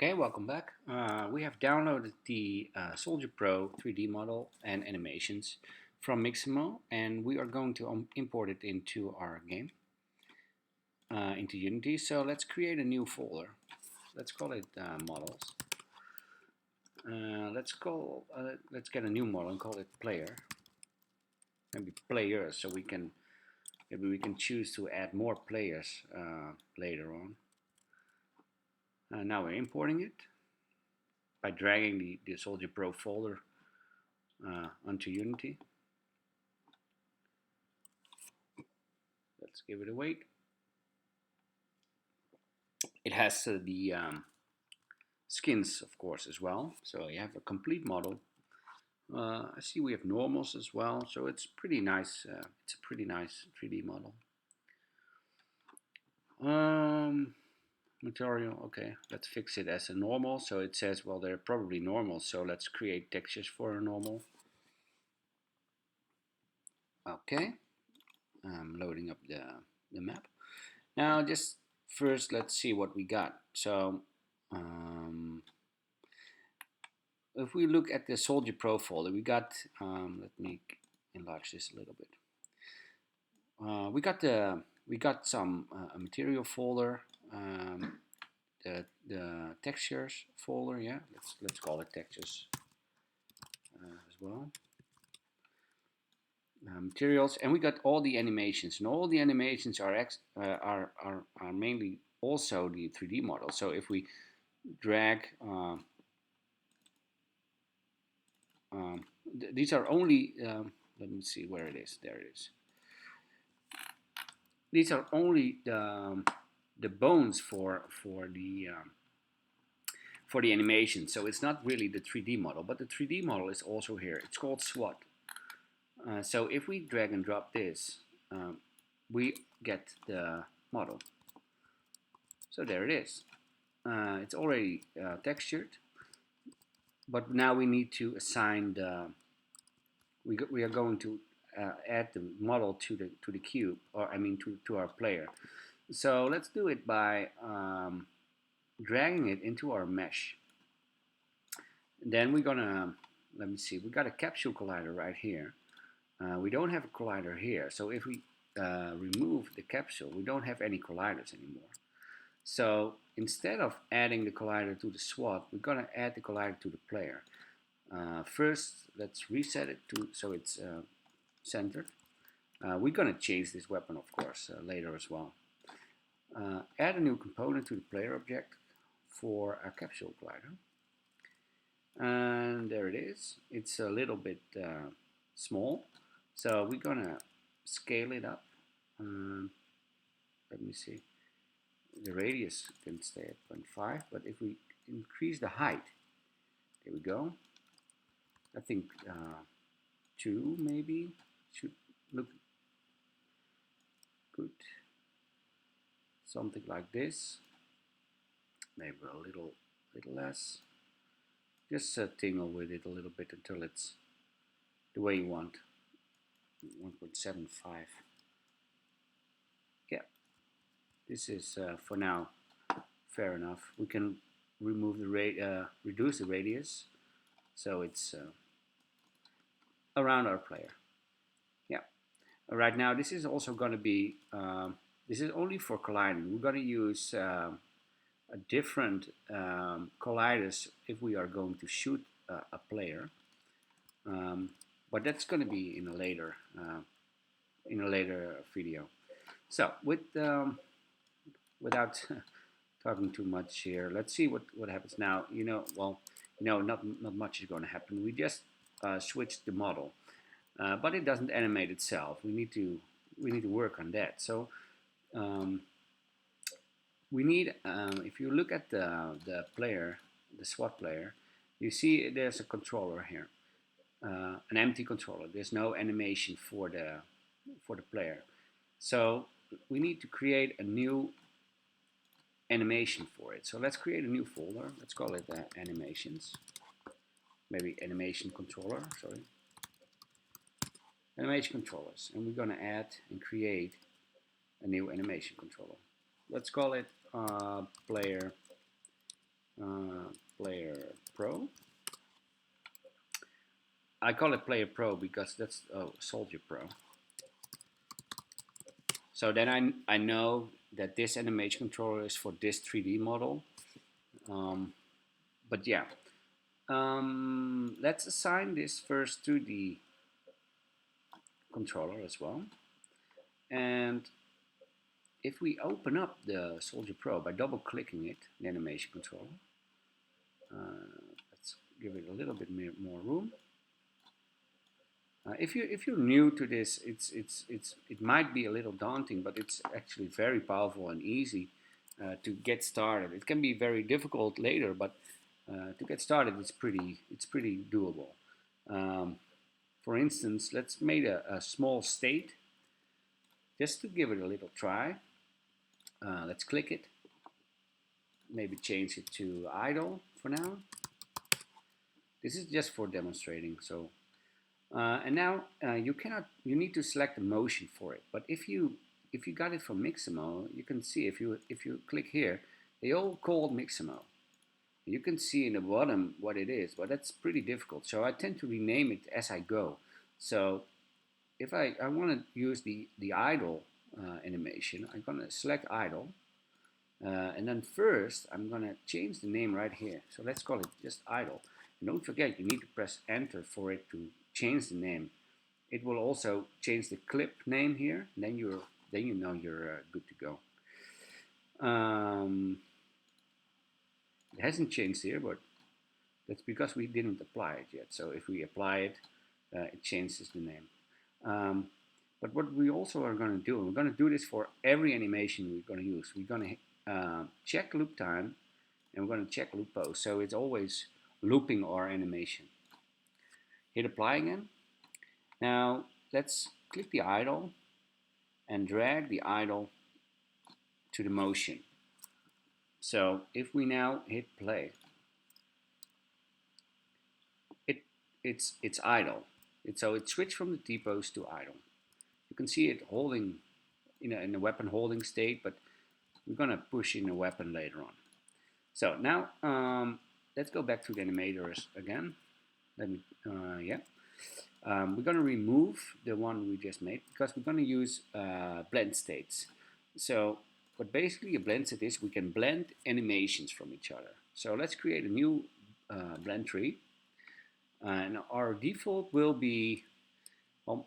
Okay, welcome back. We have downloaded the Soldier Pro 3D model and animations from Mixamo, and we are going to import it into our game, into Unity. So let's create a new folder. Let's call it models. Let's get a new model and call it player. Maybe players, so maybe we can choose to add more players later on. Now we're importing it by dragging the Soldier Pro folder onto Unity. Let's give it a wait. It has the skins, of course, as well. So you have a complete model. I see we have normals as well, so it's pretty nice. It's a pretty nice 3D model. Material, okay, let's fix it as a normal. So it says, well, they're probably normal, so let's create textures for a normal. Okay, I'm loading up the map. Now just first let's see what we got. So if we look at the Soldier Pro folder, we got, let me enlarge this a little bit. We got some material folder, the textures folder. Yeah, let's call it textures as well. Materials, and we got all the animations, and all the animations are mainly also the 3D model. So if we drag, these are only, let me see where it is. There it is. These are only the bones for the animation. So it's not really the 3D model, but the 3D model is also here. It's called SWAT. So if we drag and drop this, we get the model. So there it is. It's already textured, but now we need to assign the. We are going to add the model to the cube, or I mean to our player. So let's do it by dragging it into our mesh. Then we're gonna, let me see, we got a capsule collider right here. We don't have a collider here, so if we remove the capsule, we don't have any colliders anymore. So instead of adding the collider to the SWAT, we're gonna add the collider to the player. First, let's reset it so it's centered. We're gonna change this weapon, of course, later as well. Add a new component to the player object for a capsule collider. And there it is. It's a little bit small. So we're gonna scale it up. Let me see. The radius can stay at 0.5, but if we increase the height, there we go. I think 2 maybe should look good. Something like this. Maybe a little less. Just tingle with it a little bit until it's the way you want. 1.75. Yeah, this is for now fair enough. We can remove the reduce the radius, so it's around our player. Yeah. Right now, this is also going to be. This is only for colliding. We're going to use a different colliders if we are going to shoot a player. But that's going to be in a later video. So without talking too much here, let's see what happens now. Not much is going to happen. We just switched the model, but it doesn't animate itself. We need to work on that. So we need, if you look at the player, the SWAT player, you see there's a controller here. An empty controller. There's no animation for the player. So we need to create a new animation for it. So let's create a new folder. Let's call it animations. Maybe animation controller. Sorry. Animation controllers, and we're gonna add and create a new animation controller. Let's call it player I call it Player Pro because that's Soldier Pro. So then I know that this animation controller is for this 3D model. But yeah, let's assign this first to the controller as well. And if we open up the Soldier Pro by double clicking it, the animation controller, let's give it a little bit more room. If you're new to this, it might be a little daunting, but it's actually very powerful and easy to get started. It can be very difficult later, but to get started, it's pretty doable. For instance, let's make a small state just to give it a little try. Let's click it. Maybe change it to idle for now. This is just for demonstrating. So, and now you need to select a motion for it. But if you got it from Mixamo, you can see if you click here, they all called Mixamo. You can see in the bottom what it is, but that's pretty difficult. So I tend to rename it as I go. So if I want to use the idle animation, I'm going to select idle. And then first, I'm going to change the name right here. So let's call it just idle. And don't forget, you need to press enter for it to change the name. It will also change the clip name here. Then you know you're good to go. It hasn't changed here, but that's because we didn't apply it yet. So if we apply it, it changes the name. But what we also are going to do, we're going to do this for every animation we're going to use. We're going to check loop time, and we're going to check loop pose. So it's always looping our animation. Hit apply again. Now let's click the idle and drag the idle to the motion. So if we now hit play, it's idle. So it switched from the T-pose to idle. You can see it holding in a weapon holding state, but we're gonna push in a weapon later on. So now let's go back to the animators again. We're gonna remove the one we just made because we're gonna use blend states. So what basically a blend state is, we can blend animations from each other. So let's create a new blend tree. And our default will be, well,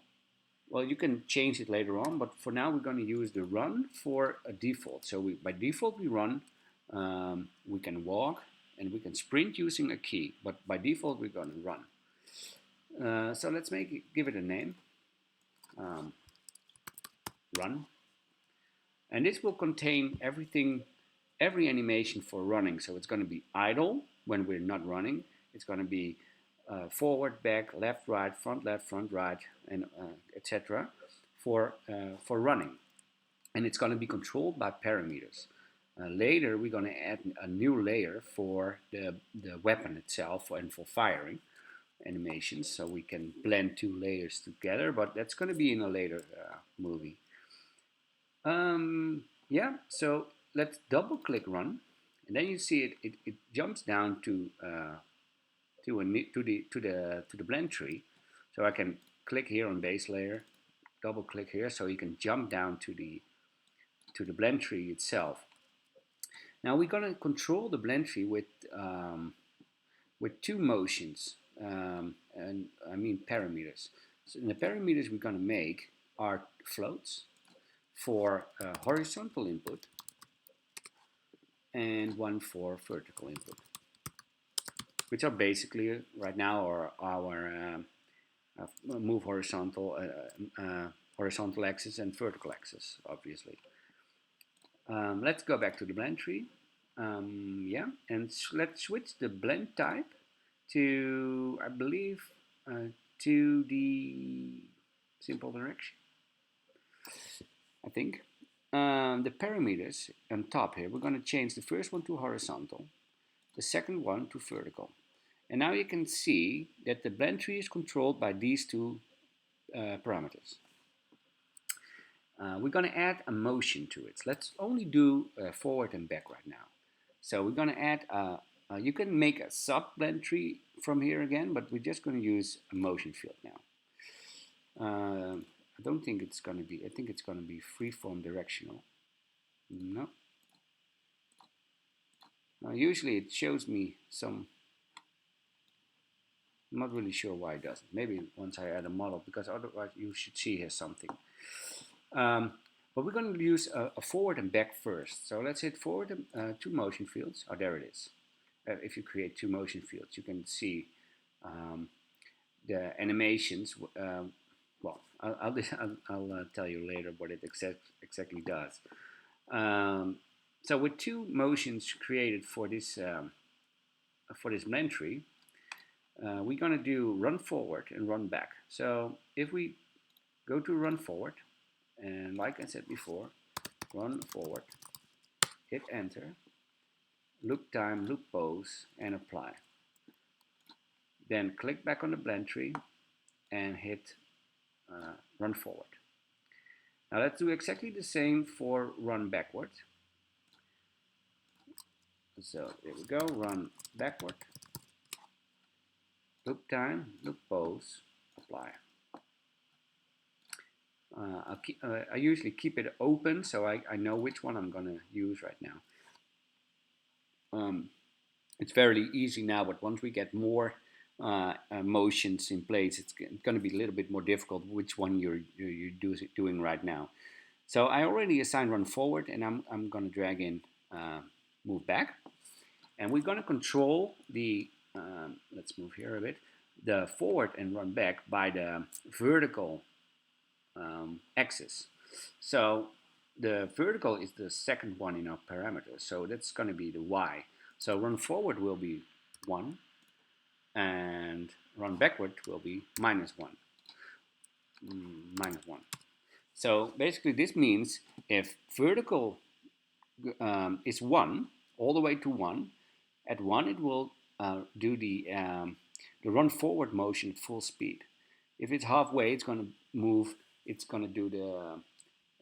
you can change it later on, but for now we're going to use the run for a default. So by default we run, we can walk, and we can sprint using a key, but by default we're going to run. So let's give it a name, run. And this will contain every animation for running. So it's going to be idle when we're not running. It's going to be forward, back, left, right, front, right, and etc. for running. And it's going to be controlled by parameters. Later, we're going to add a new layer for the weapon itself and for firing animations, so we can blend two layers together. But that's going to be in a later movie. Yeah, so let's double click run, and then you see it jumps down to the blend tree. So I can click here on base layer, double click here, so you can jump down to the blend tree itself. Now we're gonna control the blend tree with two motions, and I mean parameters. So the parameters we're gonna make are floats for horizontal input and one for vertical input, which are basically right now our move horizontal axis and vertical axis, obviously. Let's go back to the blend tree. Yeah, and let's switch the blend type to, I believe, to the simple direction. I think. The parameters on top here, we're going to change the first one to horizontal, the second one to vertical. And now you can see that the blend tree is controlled by these two parameters. We're going to add a motion to it. Let's only do forward and back right now. So we're going to add, you can make a sub blend tree from here again, but we're just going to use a motion field now. I don't think it's going to be, I think it's going to be freeform directional. No. Usually it shows me some, I'm not really sure why it doesn't. Maybe once I add a model, because otherwise you should see here something. But we're going to use a forward and back first. So let's hit forward, two motion fields. Oh, there it is. If you create two motion fields, you can see the animations. Well, I'll tell you later what it exactly does. So with two motions created for this blend tree, we're going to do run forward and run back. So if we go to run forward, and like I said before, run forward, hit enter, loop time, loop pose, and apply. Then click back on the blend tree and hit run forward. Now let's do exactly the same for run backward. So there we go, run backward, loop time, loop pose, apply. I usually keep it open so I know which one I'm going to use right now. It's fairly easy now, but once we get more motions in place, it's going to be a little bit more difficult which one you're doing right now. So I already assigned run forward, and I'm going to drag in move back, and we're going to control the let's move here a bit, the forward and run back by the vertical axis. So the vertical is the second one in our parameters, so that's going to be the y. So run forward will be 1, and run backward will be -1. -1. So basically this means if vertical is 1, all the way to 1, at 1 it will do the run forward motion at full speed. If it's halfway, it's going to move, it's going to do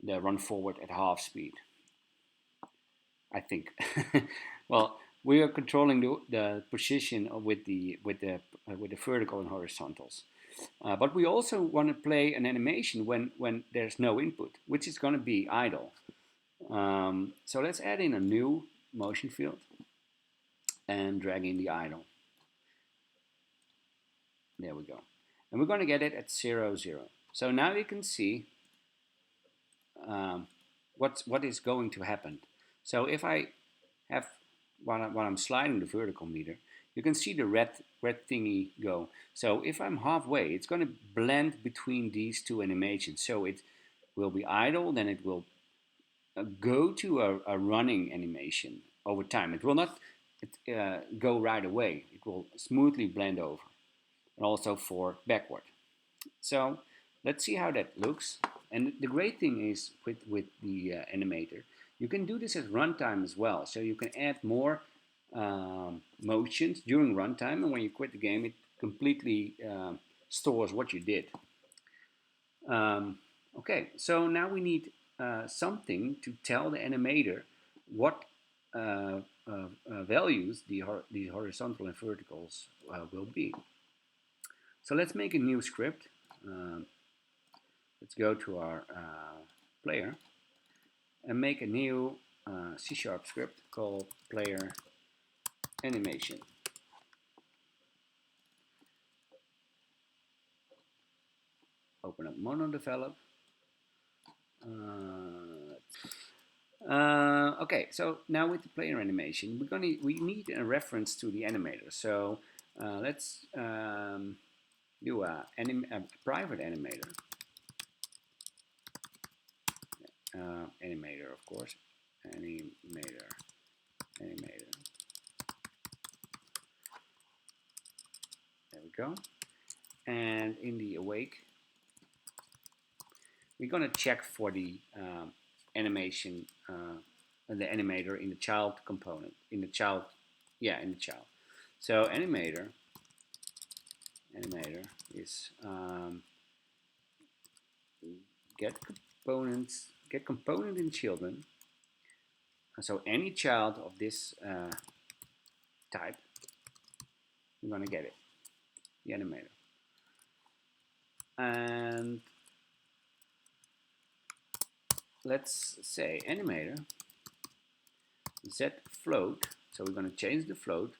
the run forward at half speed, I think. Well, we are controlling the position with the vertical and horizontals. But we also want to play an animation when there's no input, which is going to be idle. So let's add in a new motion field and drag in the idle. There we go. And we're going to get it at 0, 0. So now you can see what is going to happen. So if I have, while I'm sliding the vertical meter, you can see the red thingy go. So if I'm halfway, it's going to blend between these two animations. So it will be idle, then it will go to a running animation over time. It will not go right away. It will smoothly blend over. And also for backward. So let's see how that looks. And the great thing is with the animator, you can do this at runtime as well. So you can add more motions during runtime, and when you quit the game, it completely stores what you did. Okay, so now we need something to tell the animator what values the horizontal and verticals will be. So let's make a new script. Let's go to our player and make a new C# script called player animation. Open up monodevelop. Okay, so now with the player animation, we need a reference to the animator. So let's do a private animator. Animator, of course. Animator. There we go. And in the awake, we're going to check for the animation, the animator in the child component. In the child. So animator is get component in children. So any child of this type, we're going to get it. the animator. And let's say animator set float. So we're going to change the float.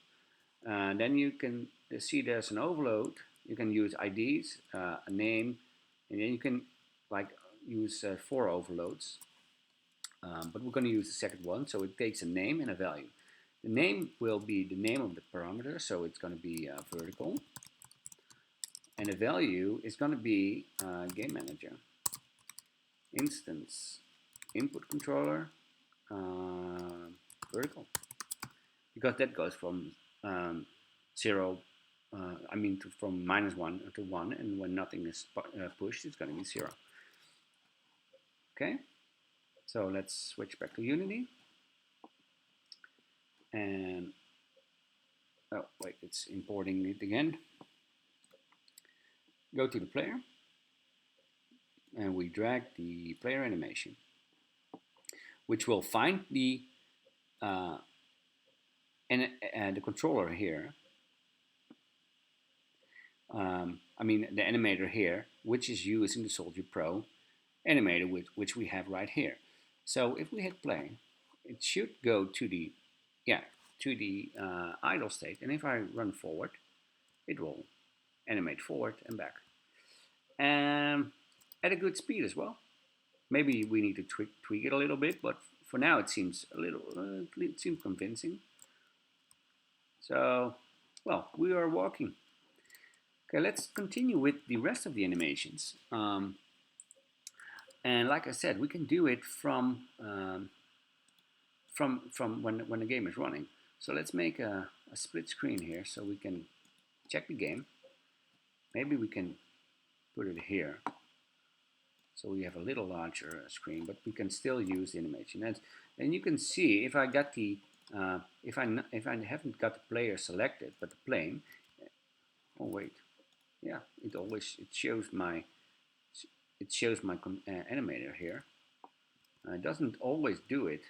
And then you can see there's an overload. You can use IDs, a name, and then you can like use 4 overloads. But we're going to use the second one, so it takes a name and a value. The name will be the name of the parameter, so it's going to be vertical. And the value is going to be game manager, instance, input controller, vertical. Because that goes from 0, from -1 to 1, and when nothing is pushed, it's going to be 0. Okay, so let's switch back to Unity. And, oh wait, it's importing it again. Go to the player, and we drag the player animation, which will find the controller here. The animator here, which is using the Soldier Pro animator, which we have right here. So if we hit play, it should go to the idle state, and if I run forward, it will animate forward and back, at a good speed as well. Maybe we need to tweak it a little bit, but for now it seems it seems convincing. So, well, we are walking. Okay, let's continue with the rest of the animations. And like I said, we can do it from when the game is running. So let's make a split screen here so we can check the game. Maybe we can put it here, so we have a little larger screen, but we can still use the animation. And you can see if I got the if I haven't got the player selected but the plane. Oh wait, yeah, it shows my animator here. It doesn't always do it.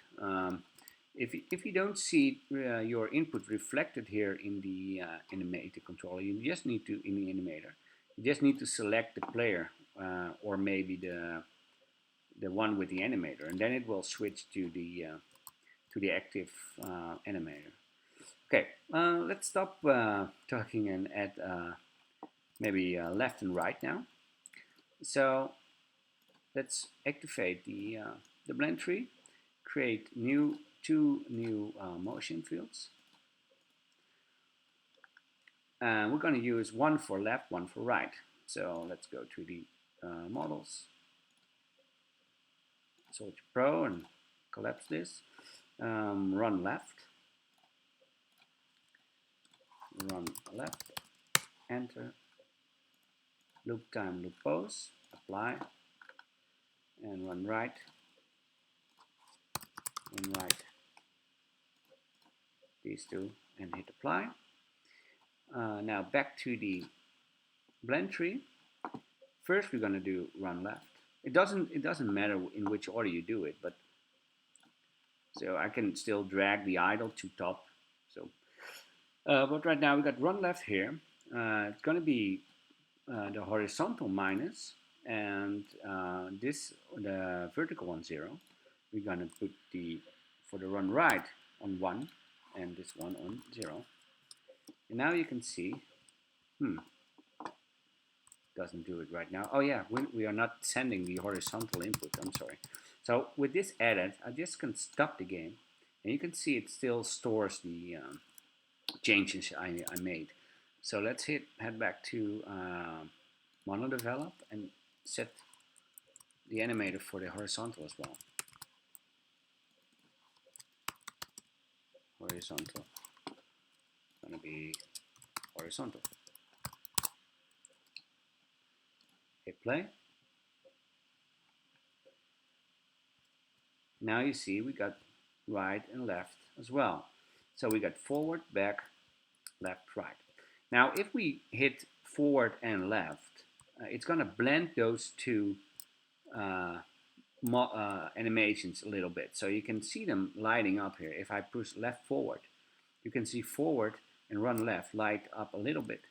If you don't see your input reflected here in the animator controller, you just need to in the animator. You just need to select the player or maybe the one with the animator, and then it will switch to the active animator. Okay, let's stop talking and add maybe left and right now. So let's activate the blend tree, create two new motion fields. And we're going to use one for left, one for right. So let's go to the models, Soldier Pro, and collapse this. Run left, enter, loop time, loop pose, apply, and run right, these two, and hit apply. Now back to the blend tree. First we're going to do run left. It doesn't matter in which order you do it, but so I can still drag the idle to top. So, but right now we got run left here. It's going to be the horizontal minus, and the vertical on 0. We're going to put for the run right on 1, and this one on 0. And now you can see, doesn't do it right now. Oh yeah, we are not sending the horizontal input, I'm sorry. So with this added, I just can stop the game, and you can see it still stores the changes I made. So let's head back to monodevelop and set the animator for the horizontal as well. Horizontal, gonna be horizontal. Hit play. Now you see we got right and left as well. So we got forward, back, left, right. Now if we hit forward and left, it's gonna blend those two animations a little bit. So you can see them lighting up here. If I push left forward, you can see forward and run left light up a little bit.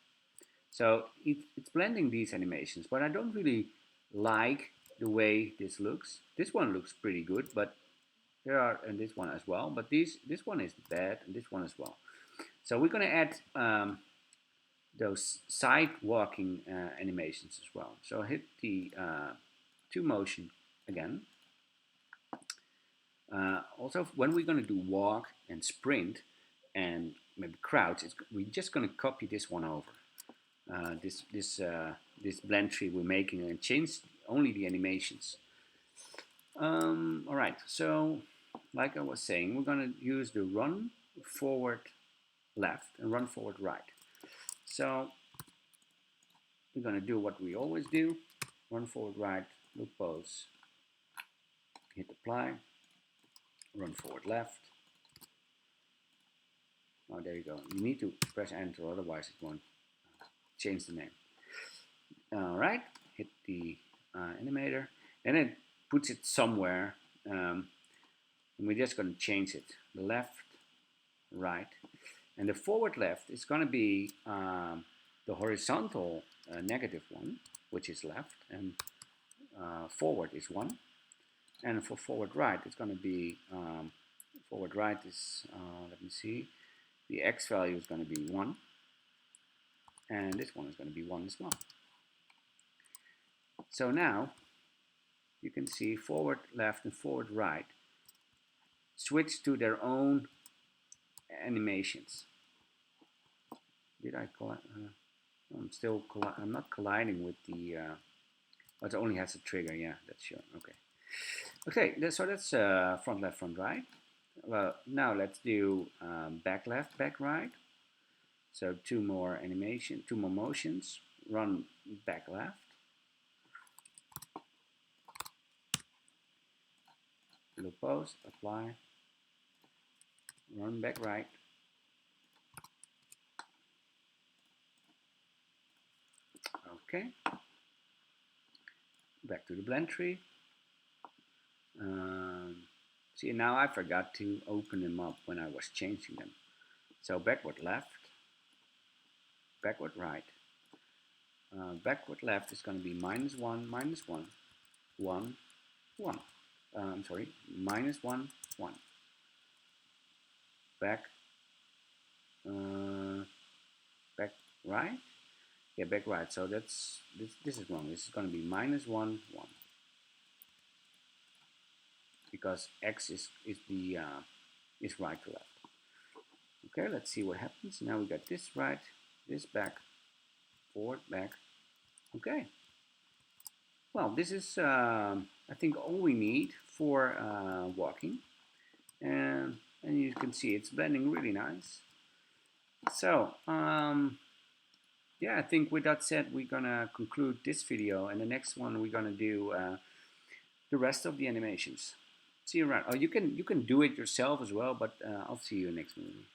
So it's blending these animations, but I don't really like the way this looks. This one looks pretty good, but there are, and this one as well, but this one is bad, and this one as well. So we're going to add those side walking animations as well. So hit the to motion again. Also, when we're going to do walk and sprint and maybe crouch, we're just going to copy this one over. This blend tree we're making and change only the animations. All right, so like I was saying, we're going to use the run forward left and run forward right. So we're going to do what we always do: run forward right, loop pose, hit apply, run forward left. Oh, there you go. You need to press enter, otherwise it won't change the name. All right, hit the animator, and it puts it somewhere. And we're just going to change it: the left, right, and the forward left is going to be the horizontal negative one, which is left, and forward is 1. And for forward right, it's going to be forward right is let me see, the x value is going to be 1, and this one is going to be 1 as well. So now you can see forward left and forward right switch to their own animations. Did I collide? I'm not colliding with the. It only has a trigger. Yeah, that's sure. Okay. Okay. So that's front left, front right. Well, now let's do back left, back right. So 2 more motions. Run back left. Loop pose, apply. Run back right. Okay. Back to the blend tree. See, now I forgot to open them up when I was changing them. So backward left, backward right. Backward left is going to be -1, -1, 1, 1. I'm sorry, -1, 1. Back, back right. Yeah, back right. So that's this is wrong. This is going to be -1, 1. Because x is right to left. Okay, let's see what happens. Now we got this right, this back, forward, back. Okay. Well, this is I think all we need for walking, and you can see it's blending really nice. So yeah, I think with that said, we're gonna conclude this video, and the next one we're gonna do the rest of the animations. See you around. Oh, you can do it yourself as well, but I'll see you next movie.